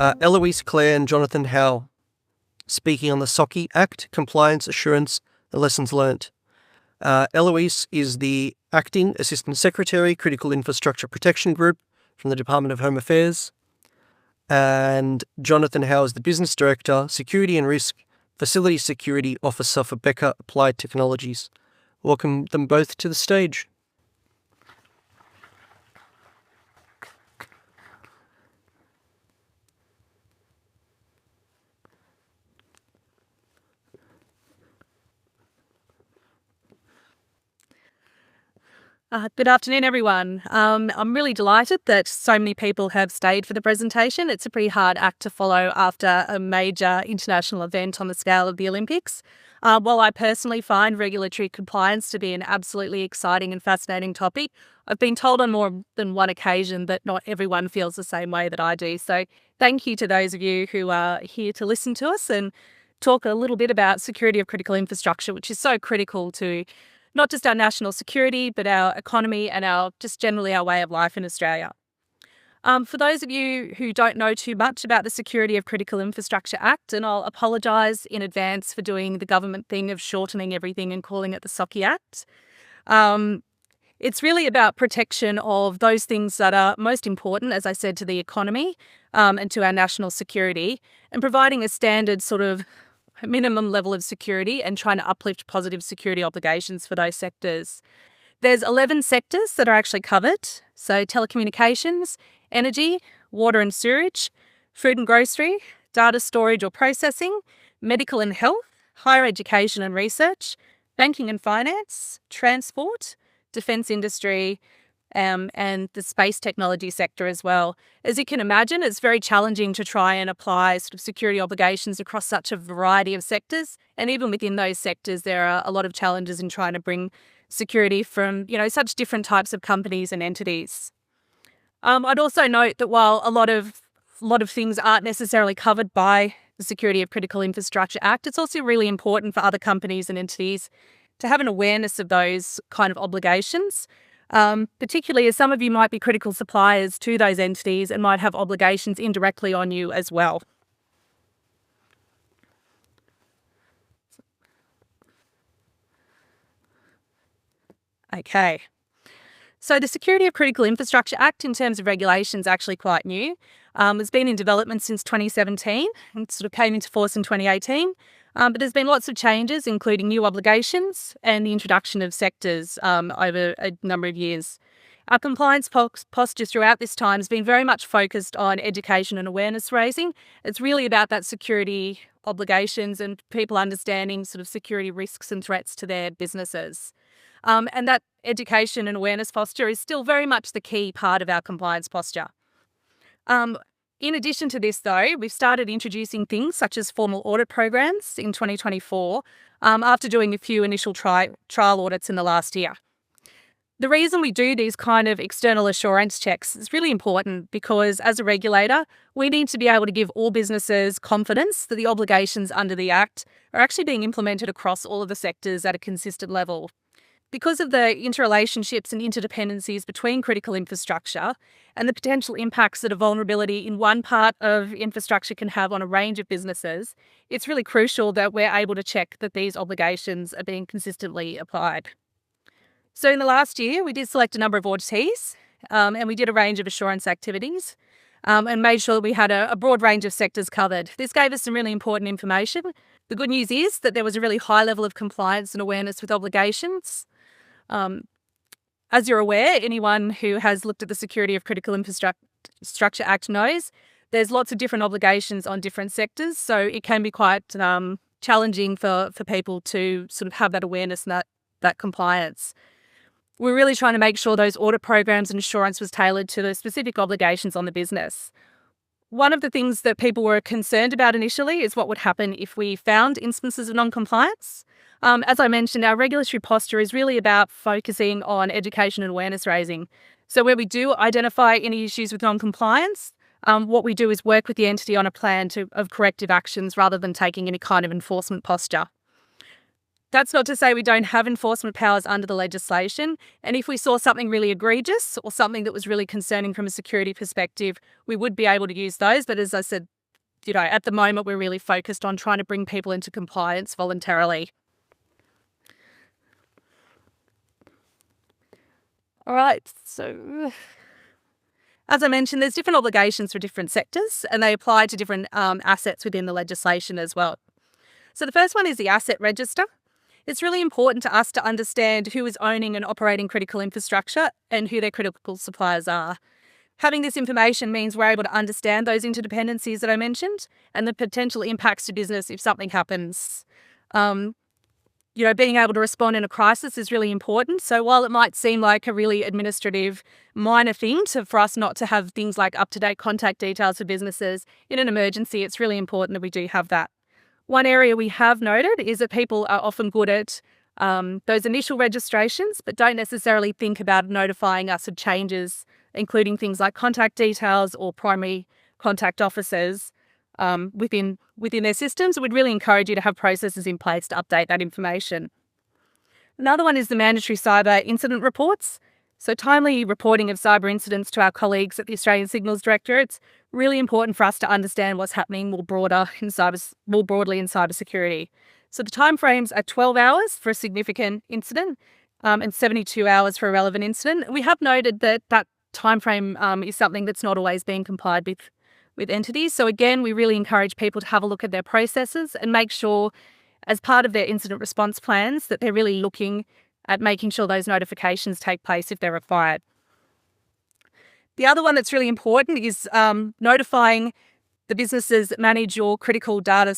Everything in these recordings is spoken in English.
Eloise Clare and Jonathan Howe speaking on the SOCI Act, Compliance Assurance and Lessons Learnt. Eloise is the Acting Assistant Secretary, Critical Infrastructure Protection Group from the Department of Home Affairs. And Jonathan Howe is the Business Director, Security and Risk Facility Security Officer for Becker Applied Technologies. Welcome them both to the stage. Good afternoon, everyone. I'm really delighted that so many people have stayed for the presentation. It's a pretty hard act to follow after a major international event on the scale of the Olympics. While I personally find regulatory compliance to be an absolutely exciting and fascinating topic, I've been told on more than one occasion that not everyone feels the same way that I do. So thank you to those of you who are here to listen to us and talk a little bit about security of critical infrastructure, which is so critical to not just our national security, but our economy and just generally our way of life in Australia. For those of you who don't know too much about the Security of Critical Infrastructure Act, and I'll apologise in advance for doing the government thing of shortening everything and calling it the SOCI Act. It's really about protection of those things that are most important, as I said, to the economy and to our national security, and providing a standard sort of minimum level of security and trying to uplift positive security obligations for those sectors. There's 11 sectors that are actually covered. So telecommunications, energy, water and sewage, food and grocery, data storage or processing, medical and health, higher education and research, banking and finance, transport, defence industry, and the space technology sector as well. As you can imagine, it's very challenging to try and apply sort of security obligations across such a variety of sectors. And even within those sectors, there are a lot of challenges in trying to bring security from, such different types of companies and entities. I'd also note that while a lot of things aren't necessarily covered by the Security of Critical Infrastructure Act, it's also really important for other companies and entities to have an awareness of those kind of obligations. Particularly as some of you might be critical suppliers to those entities and might have obligations indirectly on you as well. Okay. So the Security of Critical Infrastructure Act in terms of regulation is actually quite new. It's been in development since 2017 and sort of came into force in 2018. But there's been lots of changes, including new obligations and the introduction of sectors over a number of years. Our compliance posture throughout this time has been very much focused on education and awareness raising. It's really about that security obligations and people understanding sort of security risks and threats to their businesses. And that education and awareness posture is still very much the key part of our compliance posture. In addition to this, though, we've started introducing things such as formal audit programs in 2024 after doing a few initial trial audits in the last year. The reason we do these kind of external assurance checks is really important because as a regulator, we need to be able to give all businesses confidence that the obligations under the Act are actually being implemented across all of the sectors at a consistent level. Because of the interrelationships and interdependencies between critical infrastructure and the potential impacts that a vulnerability in one part of infrastructure can have on a range of businesses, it's really crucial that we're able to check that these obligations are being consistently applied. So in the last year, we did select a number of auditees and we did a range of assurance activities and made sure that we had a broad range of sectors covered. This gave us some really important information. The good news is that there was a really high level of compliance and awareness with obligations. As you're aware, anyone who has looked at the Security of Critical Infrastructure Act knows there's lots of different obligations on different sectors, so it can be quite challenging for people to sort of have that awareness and that compliance. We're really trying to make sure those audit programs and assurance was tailored to the specific obligations on the business. One of the things that people were concerned about initially is what would happen if we found instances of non-compliance. As I mentioned, our regulatory posture is really about focusing on education and awareness raising. So where we do identify any issues with non-compliance, what we do is work with the entity on a plan of corrective actions rather than taking any kind of enforcement posture. That's not to say we don't have enforcement powers under the legislation. And if we saw something really egregious or something that was really concerning from a security perspective, we would be able to use those. But as I said, at the moment, we're really focused on trying to bring people into compliance voluntarily. All right, so as I mentioned, there's different obligations for different sectors, and they apply to different assets within the legislation as well. So the first one is the asset register. It's really important to us to understand who is owning and operating critical infrastructure and who their critical suppliers are. Having this information means we're able to understand those interdependencies that I mentioned and the potential impacts to business if something happens. Being able to respond in a crisis is really important. So while it might seem like a really administrative minor thing for us not to have things like up-to-date contact details for businesses, in an emergency, it's really important that we do have that. One area we have noted is that people are often good at those initial registrations, but don't necessarily think about notifying us of changes, including things like contact details or primary contact officers within their systems. We'd really encourage you to have processes in place to update that information. Another one is the mandatory cyber incident reports. So timely reporting of cyber incidents to our colleagues at the Australian Signals Directorate's really important for us to understand what's happening more broadly in cybersecurity. So the timeframes are 12 hours for a significant incident and 72 hours for a relevant incident. We have noted that timeframe is something that's not always being complied with entities. So again, we really encourage people to have a look at their processes and make sure, as part of their incident response plans, that they're really looking at making sure those notifications take place if they're required. The other one that's really important is notifying the businesses that manage your critical data.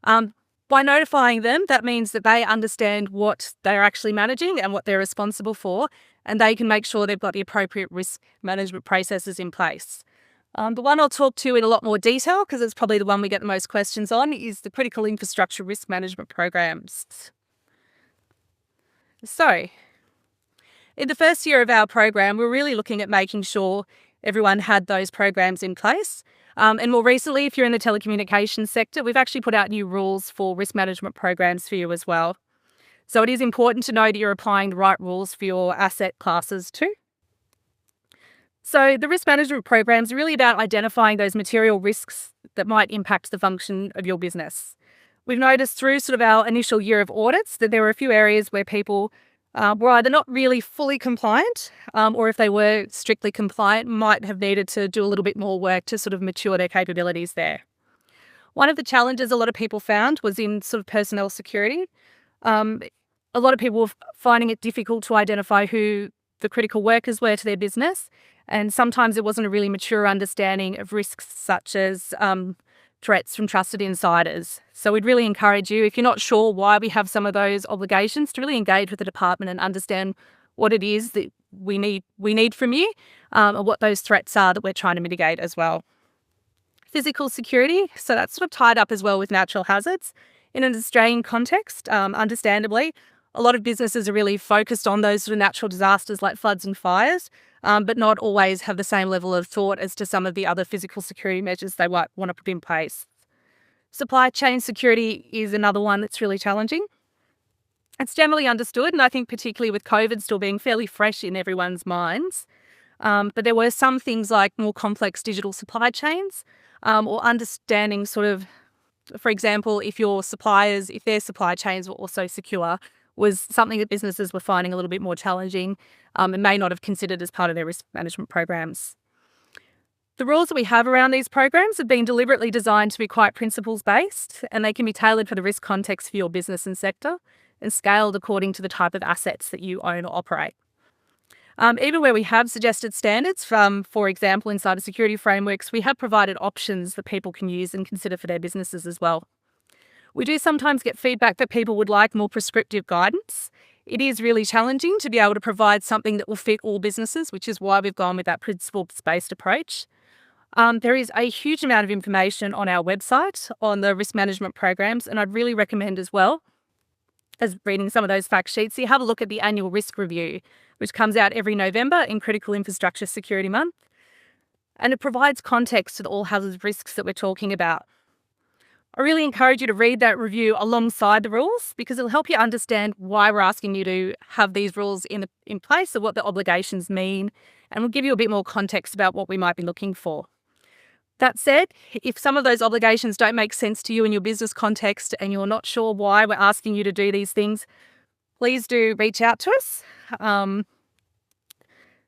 By notifying them, that means that they understand what they're actually managing and what they're responsible for, and they can make sure they've got the appropriate risk management processes in place. The one I'll talk to in a lot more detail, because it's probably the one we get the most questions on, is the critical infrastructure risk management programs. So, in the first year of our program, we're really looking at making sure everyone had those programs in place. And more recently, if you're in the telecommunications sector, we've actually put out new rules for risk management programs for you as well. So it is important to know that you're applying the right rules for your asset classes too. So the risk management programs are really about identifying those material risks that might impact the function of your business. We've noticed through sort of our initial year of audits that there were a few areas where people were either not really fully compliant or if they were strictly compliant, might have needed to do a little bit more work to sort of mature their capabilities there. One of the challenges a lot of people found was in sort of personnel security. A lot of people were finding it difficult to identify who the critical workers were to their business, and sometimes there wasn't a really mature understanding of risks such as threats from trusted insiders. So we'd really encourage you, if you're not sure why we have some of those obligations, to really engage with the department and understand what it is that we need from you and what those threats are that we're trying to mitigate as well. Physical security, so that's sort of tied up as well with natural hazards. In an Australian context, understandably, a lot of businesses are really focused on those sort of natural disasters like floods and fires, but not always have the same level of thought as to some of the other physical security measures they might want to put in place. Supply chain security is another one that's really challenging. It's generally understood, and I think particularly with COVID still being fairly fresh in everyone's minds, but there were some things like more complex digital supply chains or understanding sort of, for example, if their supply chains were also secure, was something that businesses were finding a little bit more challenging and may not have considered as part of their risk management programs. The rules that we have around these programs have been deliberately designed to be quite principles-based, and they can be tailored for the risk context for your business and sector and scaled according to the type of assets that you own or operate. Even where we have suggested standards from, for example, in cybersecurity frameworks, we have provided options that people can use and consider for their businesses as well. We do sometimes get feedback that people would like more prescriptive guidance. It is really challenging to be able to provide something that will fit all businesses, which is why we've gone with that principles-based approach. There is a huge amount of information on our website on the risk management programs, and I'd really recommend as well as reading some of those fact sheets, you have a look at the annual risk review, which comes out every November in Critical Infrastructure Security Month, and it provides context to the all hazards risks that we're talking about. I really encourage you to read that review alongside the rules because it'll help you understand why we're asking you to have these rules in place, or what the obligations mean, and will give you a bit more context about what we might be looking for. That said, if some of those obligations don't make sense to you in your business context and you're not sure why we're asking you to do these things, please do reach out to us.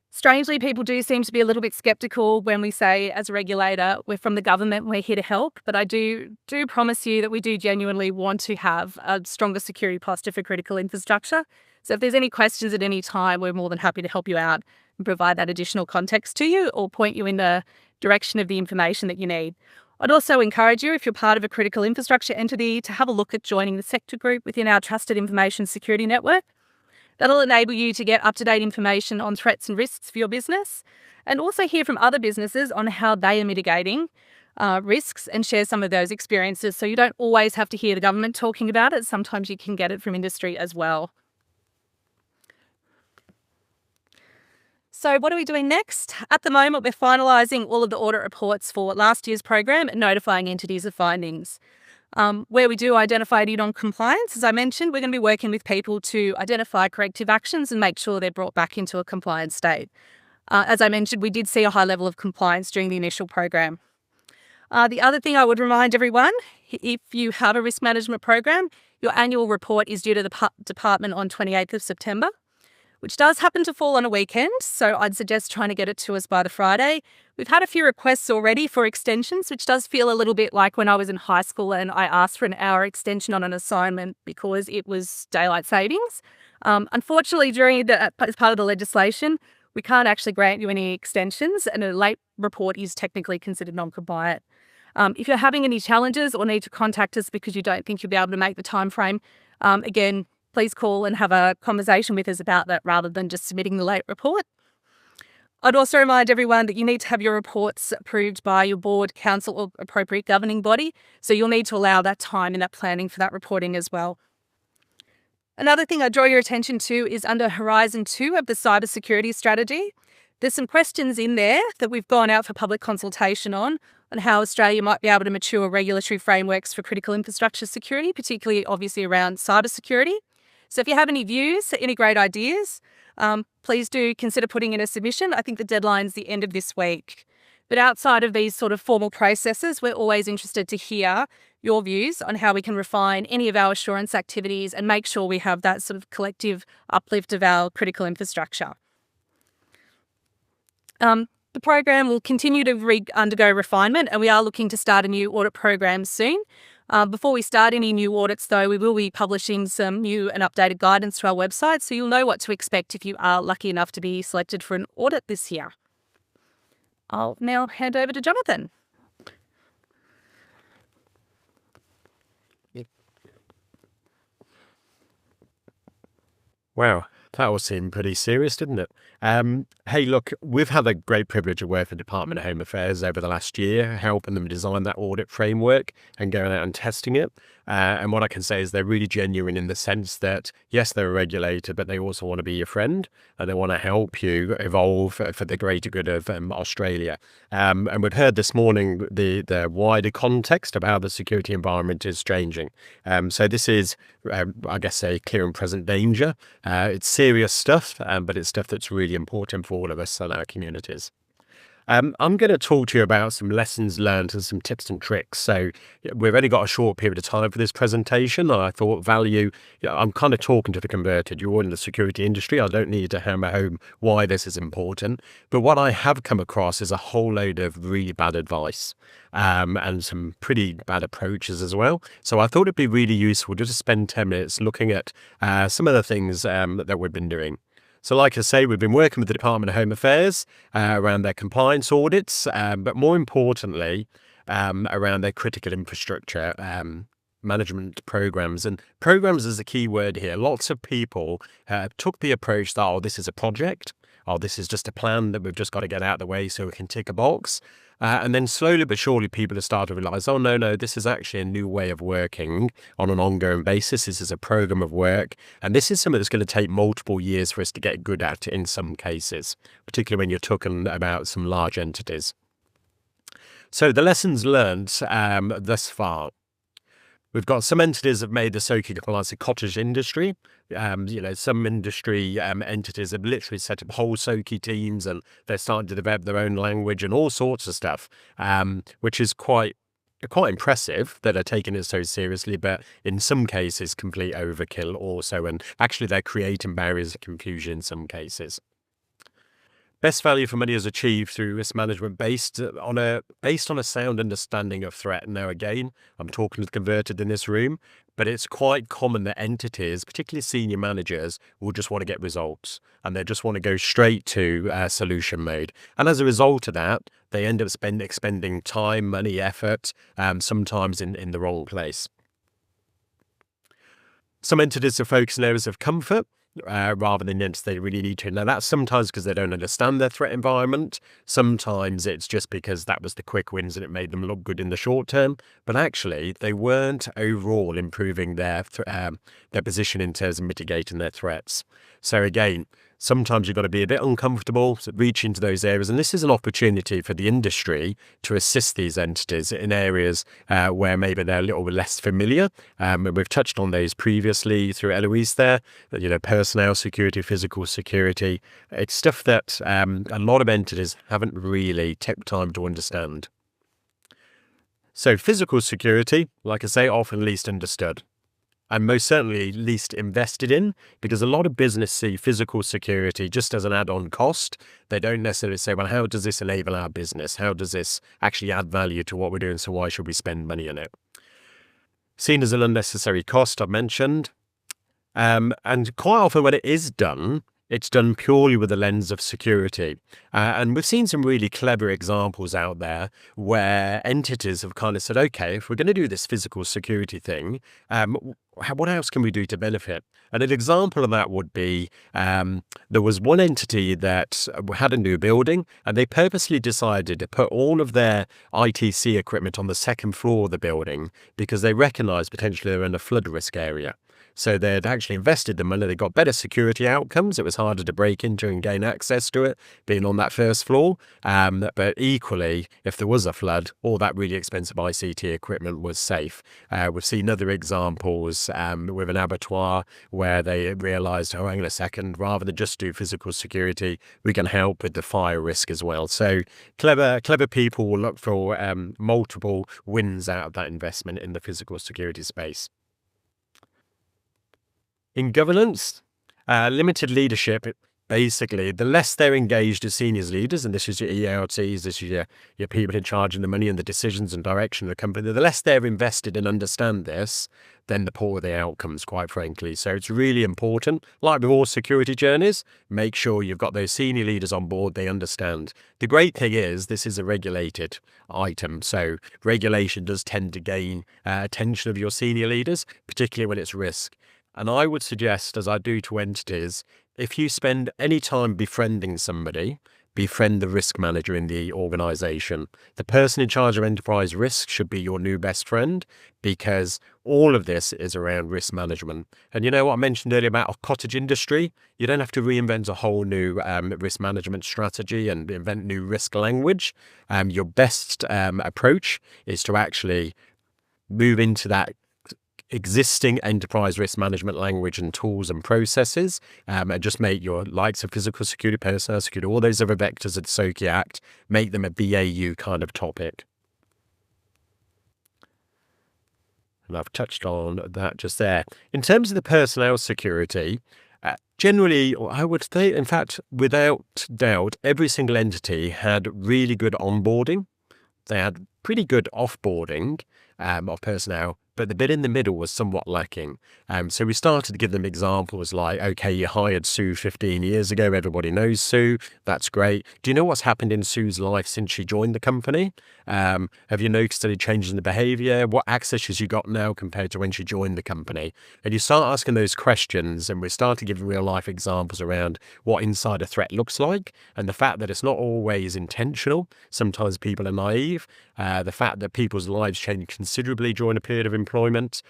Strangely, people do seem to be a little bit skeptical when we say, as a regulator, we're from the government, we're here to help. But I do promise you that we do genuinely want to have a stronger security posture for critical infrastructure. So if there's any questions at any time, we're more than happy to help you out and provide that additional context to you, or point you in the direction of the information that you need. I'd also encourage you, if you're part of a critical infrastructure entity, to have a look at joining the sector group within our Trusted Information Security Network. That'll enable you to get up-to-date information on threats and risks for your business, and also hear from other businesses on how they are mitigating risks and share some of those experiences, so you don't always have to hear the government talking about it. Sometimes you can get it from industry as well. So what are we doing next? At the moment, we're finalising all of the audit reports for last year's program and notifying entities of findings. Where we do identify non-compliance, as I mentioned, we're going to be working with people to identify corrective actions and make sure they're brought back into a compliant state. As I mentioned, we did see a high level of compliance during the initial program. The other thing I would remind everyone, if you have a risk management program, your annual report is due to the department on 28th of September, which does happen to fall on a weekend, so I'd suggest trying to get it to us by the Friday. We've had a few requests already for extensions, which does feel a little bit like when I was in high school and I asked for an hour extension on an assignment because it was daylight savings. Unfortunately, as part of the legislation, we can't actually grant you any extensions, and a late report is technically considered non-compliant. If you're having any challenges or need to contact us because you don't think you'll be able to make the time frame, again, please call and have a conversation with us about that rather than just submitting the late report. I'd also remind everyone that you need to have your reports approved by your board, council, or appropriate governing body, so you'll need to allow that time in that planning for that reporting as well. Another thing I draw your attention to is under Horizon 2 of the cybersecurity strategy. There's some questions in there that we've gone out for public consultation on how Australia might be able to mature regulatory frameworks for critical infrastructure security, particularly obviously around cybersecurity. So if you have any views, any great ideas, please do consider putting in a submission. I think the deadline's the end of this week. But outside of these sort of formal processes, we're always interested to hear your views on how we can refine any of our assurance activities and make sure we have that sort of collective uplift of our critical infrastructure. The program will continue to undergo refinement, and we are looking to start a new audit program soon. Before we start any new audits, though, we will be publishing some new and updated guidance to our website, so you'll know what to expect if you are lucky enough to be selected for an audit this year. I'll now hand over to Jonathan. Wow, that all seemed pretty serious, didn't it? Hey, look, we've had the great privilege of working with the Department of Home Affairs over the last year, helping them design that audit framework and going out and testing it. And what I can say is they're really genuine in the sense that, yes, they're a regulator, but they also want to be your friend and they want to help you evolve for the greater good of Australia. And we've heard this morning the wider context of how the security environment is changing. So this is, I guess, a clear and present danger. It's serious stuff, but it's stuff that's really important for all of us and our communities. I'm going to talk to you about some lessons learned and some tips and tricks. So we've only got a short period of time for this presentation, and I thought I'm kind of talking to the converted. You're in the security industry. I don't need to hammer home why this is important. But what I have come across is a whole load of really bad advice and some pretty bad approaches as well. So I thought it'd be really useful just to spend 10 minutes looking at some of the things that we've been doing. So like I say, we've been working with the Department of Home Affairs around their compliance audits, but more importantly, around their critical infrastructure management programs. And programs is a key word here. Lots of people took the approach that, this is a project, this is just a plan that we've just got to get out of the way so we can tick a box. And then slowly but surely people have started to realise, no, this is actually a new way of working on an ongoing basis. This is a programme of work. And this is something that's going to take multiple years for us to get good at in some cases, particularly when you're talking about some large entities. So the lessons learned thus far. We've got some entities that have made the SOCI compliance a cottage industry. Some industry entities have literally set up whole SOCI teams, and they're starting to develop their own language and all sorts of stuff, which is quite impressive that they're taking it so seriously, but in some cases, complete overkill also. And actually, they're creating barriers of confusion in some cases. Best value for money is achieved through risk management based on a sound understanding of threat. Now, again, I'm talking to the converted in this room, but it's quite common that entities, particularly senior managers, will just want to get results, and they just want to go straight to solution mode. And as a result of that, they end up expending time, money, effort, sometimes in the wrong place. Some entities are focused on areas of comfort, rather than entities they really need to. Now, that's sometimes because they don't understand their threat environment. Sometimes it's just because that was the quick wins and it made them look good in the short term. But actually, they weren't overall improving their position in terms of mitigating their threats. So again, sometimes you've got to be a bit uncomfortable, so reach into those areas. And this is an opportunity for the industry to assist these entities in areas where maybe they're a little bit less familiar. And we've touched on those previously through Eloise there, personnel security, physical security. It's stuff that a lot of entities haven't really taken time to understand. So physical security, like I say, often least understood. And most certainly least invested in, because a lot of business see physical security just as an add-on cost. They don't necessarily say, well, how does this enable our business? How does this actually add value to what we're doing? So why should we spend money on it? Seen as an unnecessary cost, I've mentioned. And quite often when it is done, it's done purely with the lens of security. And we've seen some really clever examples out there where entities have kind of said, okay, if we're going to do this physical security thing, what else can we do to benefit? And an example of that would be there was one entity that had a new building, and they purposely decided to put all of their ITC equipment on the second floor of the building because they recognized potentially they were in a flood risk area. So they'd actually invested the money, they got better security outcomes. It was harder to break into and gain access to it, being on that first floor. But equally, if there was a flood, all that really expensive ICT equipment was safe. We've seen other examples with an abattoir where they realized, hang on a second, rather than just do physical security, we can help with the fire risk as well. So clever people will look for multiple wins out of that investment in the physical security space. In governance, limited leadership, basically, the less they're engaged as seniors leaders, and this is your ELTs, this is your people in charge of the money and the decisions and direction of the company, the less they're invested and understand this, then the poorer the outcomes, quite frankly. So it's really important, like with all security journeys, make sure you've got those senior leaders on board, they understand. The great thing is this is a regulated item, so regulation does tend to gain attention of your senior leaders, particularly when it's risk. And I would suggest, as I do to entities, if you spend any time befriending somebody, befriend the risk manager in the organization. The person in charge of enterprise risk should be your new best friend, because all of this is around risk management. And you know what I mentioned earlier about a cottage industry? You don't have to reinvent a whole new risk management strategy and invent new risk language. Your best approach is to actually move into that existing enterprise risk management language and tools and processes, and just make your likes of physical security, personnel security, all those other vectors of the SOCI Act, make them a BAU kind of topic. And I've touched on that just there. In terms of the personnel security, generally, I would say, in fact, without doubt, every single entity had really good onboarding. They had pretty good offboarding of personnel, but the bit in the middle was somewhat lacking. So we started to give them examples like, okay, you hired Sue 15 years ago. Everybody knows Sue. That's great. Do you know what's happened in Sue's life since she joined the company? Have you noticed any changes in the behavior? What access has she got now compared to when she joined the company? And you start asking those questions, and we start to give real life examples around what insider threat looks like, and the fact that it's not always intentional. Sometimes people are naive. The fact that people's lives change considerably during a period of employment.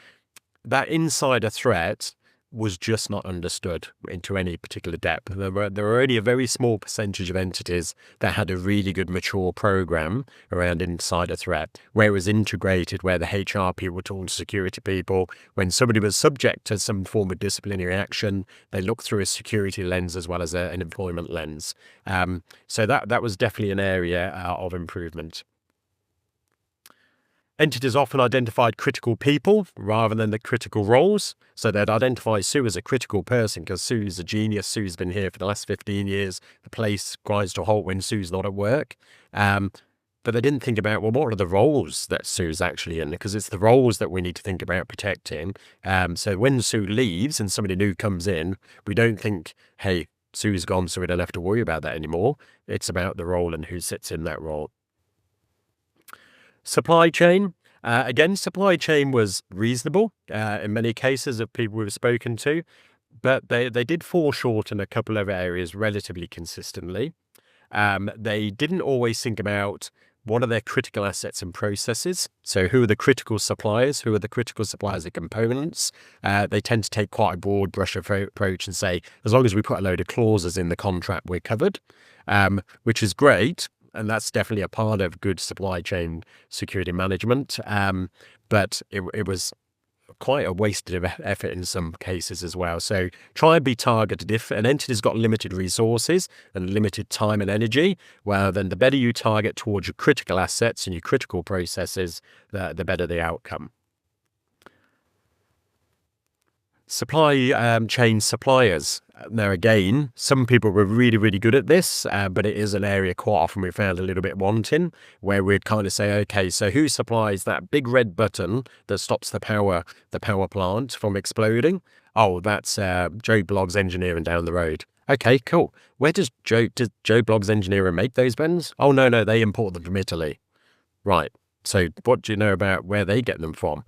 That insider threat was just not understood into any particular depth. There were only a very small percentage of entities that had a really good mature program around insider threat, where it was integrated, where the HR people were talking to security people. When somebody was subject to some form of disciplinary action, they looked through a security lens as well as an employment lens. So that was definitely an area of improvement. Entities often identified critical people rather than the critical roles. So they'd identify Sue as a critical person because Sue's a genius. Sue's been here for the last 15 years. The place grinds to a halt when Sue's not at work. But they didn't think about, well, what are the roles that Sue's actually in? Because it's the roles that we need to think about protecting. So when Sue leaves and somebody new comes in, we don't think, hey, Sue's gone, so we don't have to worry about that anymore. It's about the role and who sits in that role. Supply chain. Again, supply chain was reasonable in many cases of people we've spoken to, but they did fall short in a couple of areas relatively consistently. They didn't always think about what are their critical assets and processes. So who are the critical suppliers? Who are the critical suppliers of components? They tend to take quite a broad brush approach and say, as long as we put a load of clauses in the contract, we're covered, which is great. And that's definitely a part of good supply chain security management. But it was quite a wasted effort in some cases as well. So try and be targeted. If an entity's got limited resources and limited time and energy, well, then the better you target towards your critical assets and your critical processes, the better the outcome. Supply chain suppliers. Now, again, some people were really, really good at this, but it is an area quite often we found a little bit wanting, where we'd kind of say, okay, so who supplies that big red button that stops the power plant from exploding? Oh, that's Joe Bloggs Engineering down the road. Okay, cool. Where does Joe Bloggs Engineering make those buttons? Oh, no, they import them from Italy. Right. So what do you know about where they get them from?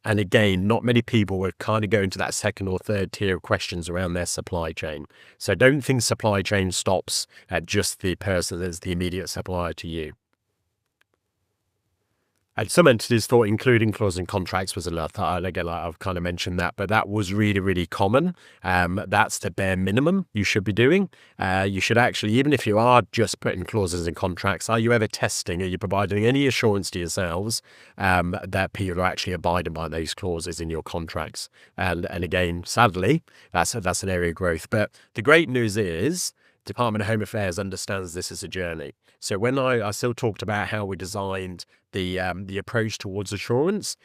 And again, not many people were kind of going to that second or third tier of questions around their supply chain. So don't think supply chain stops at just the person that's the immediate supplier to you. And some entities thought including clauses in contracts was enough. Again, I've kind of mentioned that, but that was really, really common. That's the bare minimum you should be doing. You should actually, even if you are just putting clauses in contracts, are you ever testing? Are you providing any assurance to yourselves that people are actually abiding by those clauses in your contracts? And again, sadly, that's an area of growth. But the great news is Department of Home Affairs understands this as a journey. So when I still talked about how we designed the approach towards assurance,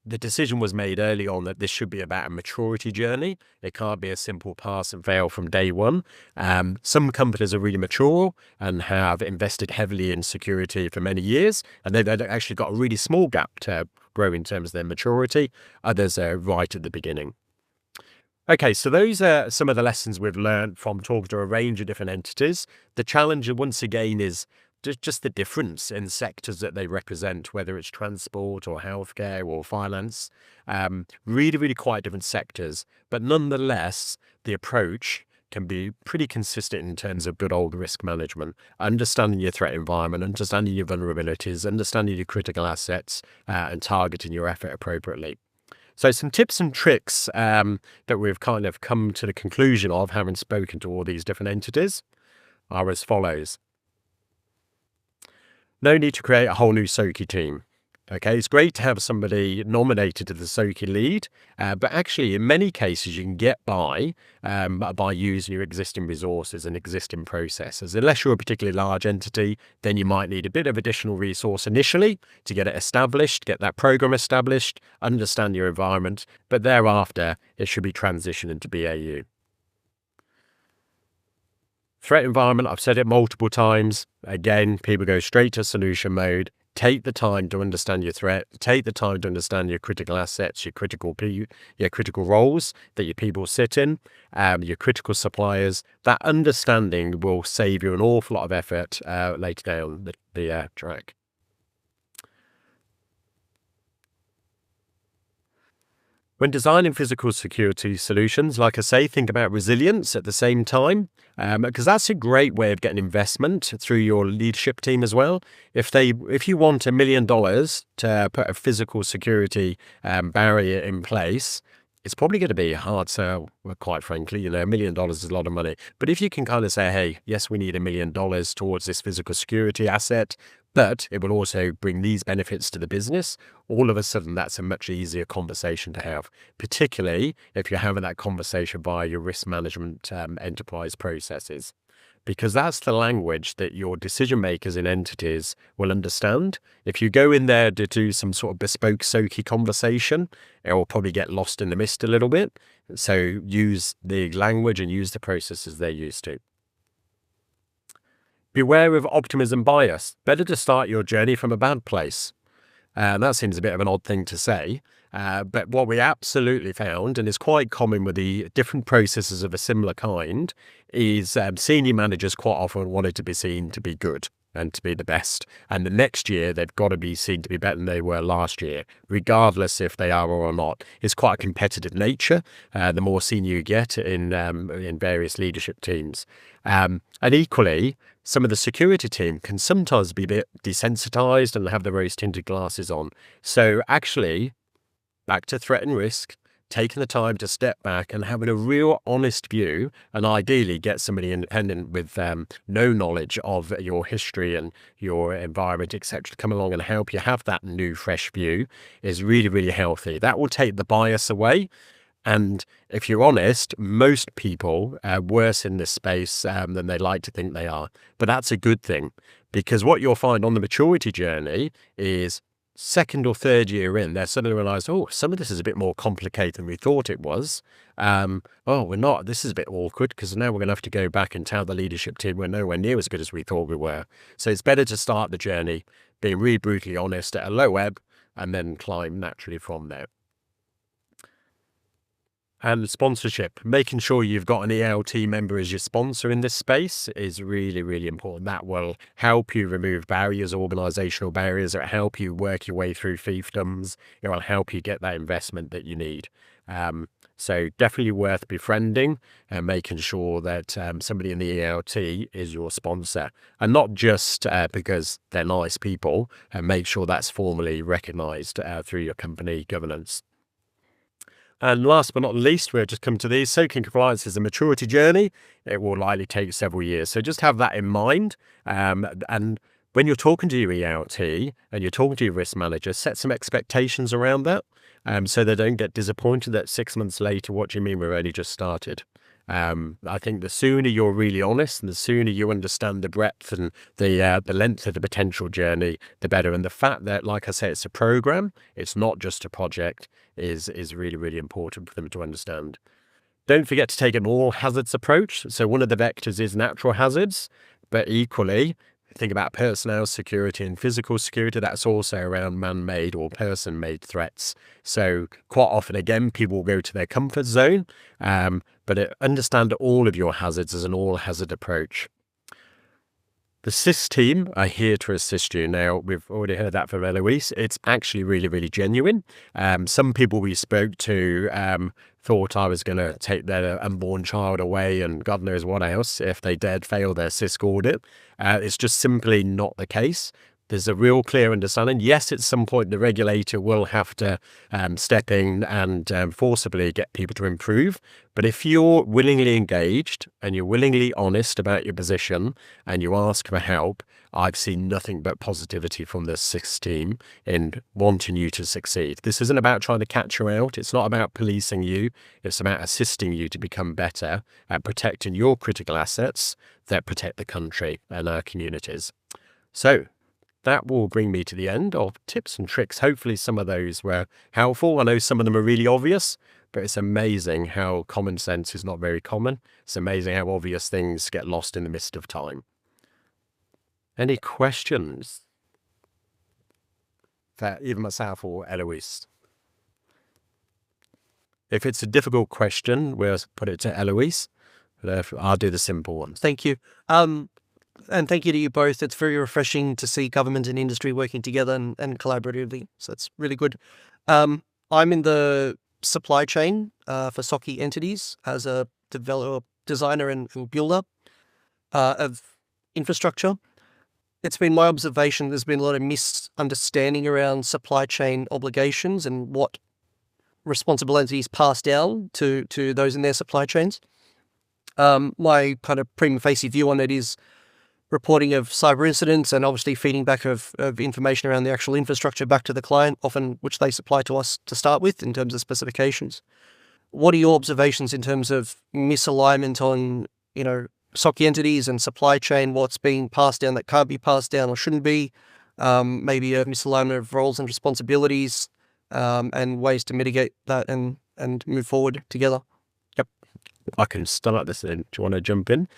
the decision was made early on that this should be about a maturity journey. It can't be a simple pass and fail from day one. Some companies are really mature and have invested heavily in security for many years, and they've actually got a really small gap to grow in terms of their maturity. Others are right at the beginning. Okay, so those are some of the lessons we've learned from talking to a range of different entities. The challenge, once again, is just the difference in sectors that they represent, whether it's transport or healthcare or finance. Really, really quite different sectors. But nonetheless, the approach can be pretty consistent in terms of good old risk management, understanding your threat environment, understanding your vulnerabilities, understanding your critical assets, and targeting your effort appropriately. So some tips and tricks that we've kind of come to the conclusion of, having spoken to all these different entities, are as follows. No need to create a whole new SOCI team. Okay, it's great to have somebody nominated to the SOCI lead, but actually in many cases you can get by using your existing resources and existing processes. Unless you're a particularly large entity, then you might need a bit of additional resource initially to get it established, get that program established, understand your environment, but thereafter it should be transitioned into BAU. Threat environment, I've said it multiple times. Again, people go straight to solution mode. Take the time to understand your threat. Take the time to understand your critical assets, your critical roles that your people sit in, your critical suppliers. That understanding will save you an awful lot of effort later down the track. When designing physical security solutions, like I say, think about resilience at the same time, because that's a great way of getting investment through your leadership team as well. If you want $1 million to put a physical security barrier in place, it's probably going to be a hard sell, well, quite frankly. $1 million is a lot of money. But if you can kind of say, hey, yes, we need $1 million towards this physical security asset, but it will also bring these benefits to the business, all of a sudden that's a much easier conversation to have, particularly if you're having that conversation via your risk management enterprise processes. Because that's the language that your decision makers in entities will understand. If you go in there to do some sort of bespoke SOCI conversation, it will probably get lost in the mist a little bit. So use the language and use the processes they're used to. Beware of optimism bias. Better to start your journey from a bad place. That seems a bit of an odd thing to say, but what we absolutely found, and is quite common with the different processes of a similar kind, is senior managers quite often wanted to be seen to be good and to be the best. And the next year, they've got to be seen to be better than they were last year, regardless if they are or not. It's quite a competitive nature, the more senior you get in various leadership teams. And equally, some of the security team can sometimes be a bit desensitized and have the rose-tinted glasses on. So actually, back to threat and risk, taking the time to step back and having a real honest view, and ideally get somebody independent with no knowledge of your history and your environment, etc., to come along and help you have that new, fresh view is really, really healthy. That will take the bias away. And if you're honest, most people are worse in this space than they like to think they are. But that's a good thing, because what you'll find on the maturity journey is second or third year in, they're suddenly realize, oh, some of this is a bit more complicated than we thought it was. Oh, we're not. This is a bit awkward because now we're going to have to go back and tell the leadership team we're nowhere near as good as we thought we were. So it's better to start the journey being really brutally honest at a low ebb and then climb naturally from there. And sponsorship, making sure you've got an ELT member as your sponsor in this space is really, really important. That will help you remove barriers, organizational barriers. It will help you work your way through fiefdoms. It will help you get that investment that you need. So definitely worth befriending and making sure that somebody in the ELT is your sponsor, and not just because they're nice people, and make sure that's formally recognized through your company governance. And last but not least, we'll just come to these. SOCI compliance is a maturity journey. It will likely take several years. So just have that in mind. And when you're talking to your ELT and you're talking to your risk manager, set some expectations around that so they don't get disappointed that 6 months later, what do you mean we're only just started? I think the sooner you're really honest and the sooner you understand the breadth and the length of the potential journey, the better. And the fact that, like I say, it's a program, it's not just a project, is really, really important for them to understand. Don't forget to take an all hazards approach. So one of the vectors is natural hazards, but equally, think about personnel security and physical security. That's also around man-made or person-made threats. So quite often, again, people will go to their comfort zone, but understand all of your hazards as an all-hazard approach. The SIS team are here to assist you. Now, we've already heard that from Eloise. It's actually really, really genuine. Some people we spoke to thought I was going to take their unborn child away and God knows what else if they dared fail their SIS audit. It's just simply not the case. There's a real clear understanding. Yes, at some point the regulator will have to step in and forcibly get people to improve. But if you're willingly engaged and you're willingly honest about your position and you ask for help, I've seen nothing but positivity from the SIS team in wanting you to succeed. This isn't about trying to catch you out. It's not about policing you. It's about assisting you to become better at protecting your critical assets that protect the country and our communities. So that will bring me to the end of tips and tricks. Hopefully some of those were helpful. I know some of them are really obvious, but it's amazing how common sense is not very common. It's amazing how obvious things get lost in the mist of time. Any questions for either myself or Eloise? If it's a difficult question, we'll put it to Eloise. But I'll do the simple ones. Thank you. And thank you to you both. It's very refreshing to see government and industry working together and collaboratively. So it's really good. I'm in the supply chain for SOCI entities as a developer, designer and builder of infrastructure. It's been my observation there's been a lot of misunderstanding around supply chain obligations and what responsibilities passed down to those in their supply chains. My kind of prima facie view on it is reporting of cyber incidents and obviously feeding back of information around the actual infrastructure back to the client, often which they supply to us to start with in terms of specifications. What are your observations in terms of misalignment on, SOCI entities and supply chain, what's being passed down that can't be passed down or shouldn't be, maybe a misalignment of roles and responsibilities, and ways to mitigate that and move forward together? I can start this in. Do you want to jump in?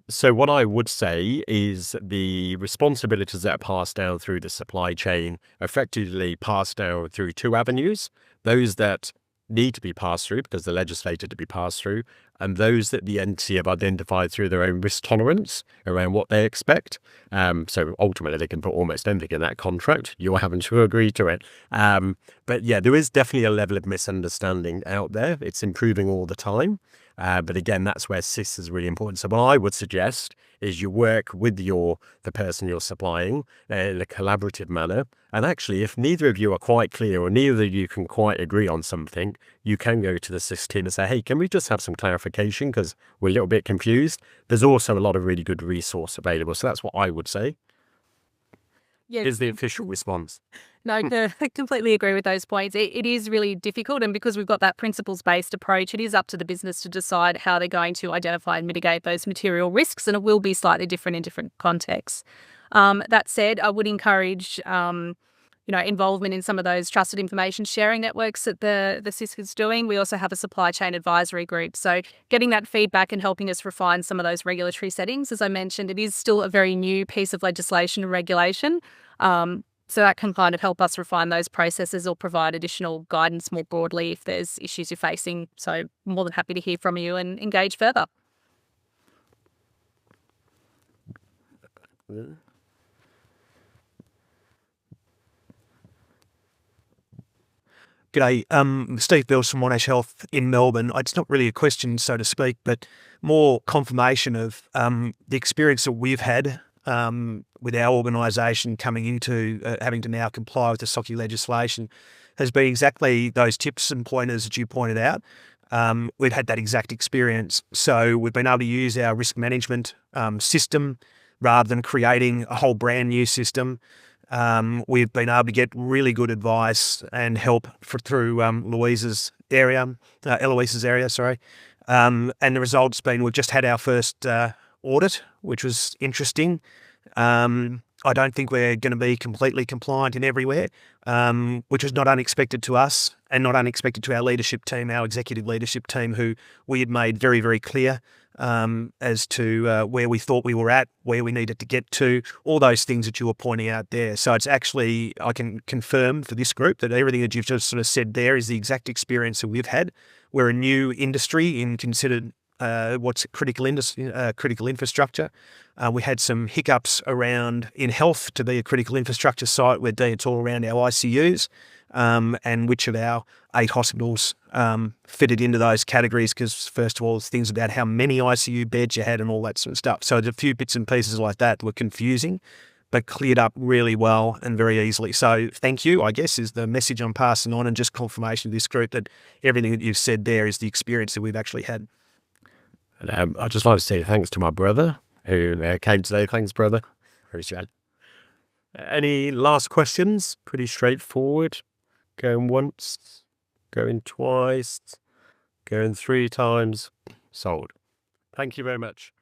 So what I would say is the responsibilities that are passed down through the supply chain are effectively passed down through two avenues: those that need to be passed through because they're legislated to be passed through, and those that the entity have identified through their own risk tolerance around what they expect. So ultimately they can put almost anything in that contract. You're having to agree to it. But yeah, there is definitely a level of misunderstanding out there. It's improving all the time. But again, that's where SIS is really important. So what I would suggest is you work with the person you're supplying in a collaborative manner. And actually, if neither of you are quite clear or neither of you can quite agree on something, you can go to the SIS team and say, hey, can we just have some clarification because we're a little bit confused? There's also a lot of really good resource available. So that's what I would say. Yeah. Is the official response. No, I completely agree with those points. It is really difficult, and because we've got that principles-based approach, it is up to the business to decide how they're going to identify and mitigate those material risks, and it will be slightly different in different contexts. That said, I would encourage involvement in some of those trusted information sharing networks that the SIS is doing. We also have a supply chain advisory group. So getting that feedback and helping us refine some of those regulatory settings. As I mentioned, it is still a very new piece of legislation and regulation. So that can kind of help us refine those processes or provide additional guidance more broadly if there's issues you're facing. So more than happy to hear from you and engage further. G'day, Steve Bills from Monash Health in Melbourne. It's not really a question, so to speak, but more confirmation of the experience that we've had with our organisation coming into having to now comply with the SOCI legislation has been exactly those tips and pointers that you pointed out. We've had that exact experience. So we've been able to use our risk management system rather than creating a whole brand new system. We've been able to get really good advice and help through Eloise's area. And the result's been we've just had our first audit, which was interesting. I don't think we're going to be completely compliant in everywhere, which was not unexpected to us and not unexpected to our leadership team, our executive leadership team, who we had made very, very clear as to where we thought we were at, where we needed to get to, all those things that you were pointing out there. So it's actually, I can confirm for this group that everything that you've just sort of said there is the exact experience that we've had. We're a new industry in considered what's critical infrastructure. We had some hiccups around in health to be a critical infrastructure site where it's all around our ICUs and which of our 8 hospitals fitted into those categories, because first of all, it's things about how many ICU beds you had and all that sort of stuff. So there's a few bits and pieces like that were confusing, but cleared up really well and very easily. So thank you, I guess, is the message I'm passing on, and just confirmation of this group that everything that you've said there is the experience that we've actually had. And I'd just like to say thanks to my brother who came today. Thanks, brother. Appreciate it. Any last questions? Pretty straightforward. Going once, going twice, going 3 times. Sold. Thank you very much.